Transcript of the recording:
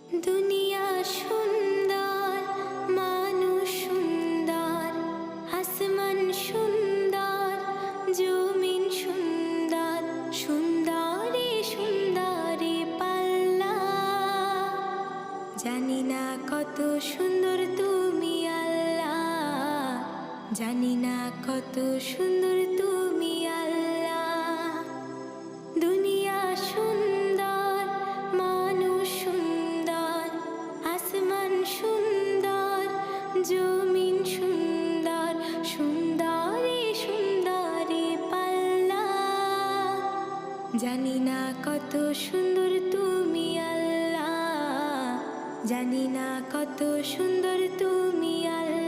দুনিয়া সুন্দর, মানুষ সুন্দর, আসমান সুন্দর, জমিন সুন্দর, সুন্দরী সুন্দরী পাল্লা। জানি না কত সুন্দর তুমি আল্লাহ, জানি না কত সুন্দর তুমি আল্লাহ। দুনিয়া সুন্দর, মানুষ সুন্দর, আসমান সুন্দর, জমিন সুন্দর, সুন্দরী সুন্দরী পাল্লা। জানি না কত সুন্দর তুমি আল্লাহ, জানি না কত সুন্দর তুমি আল্লাহ।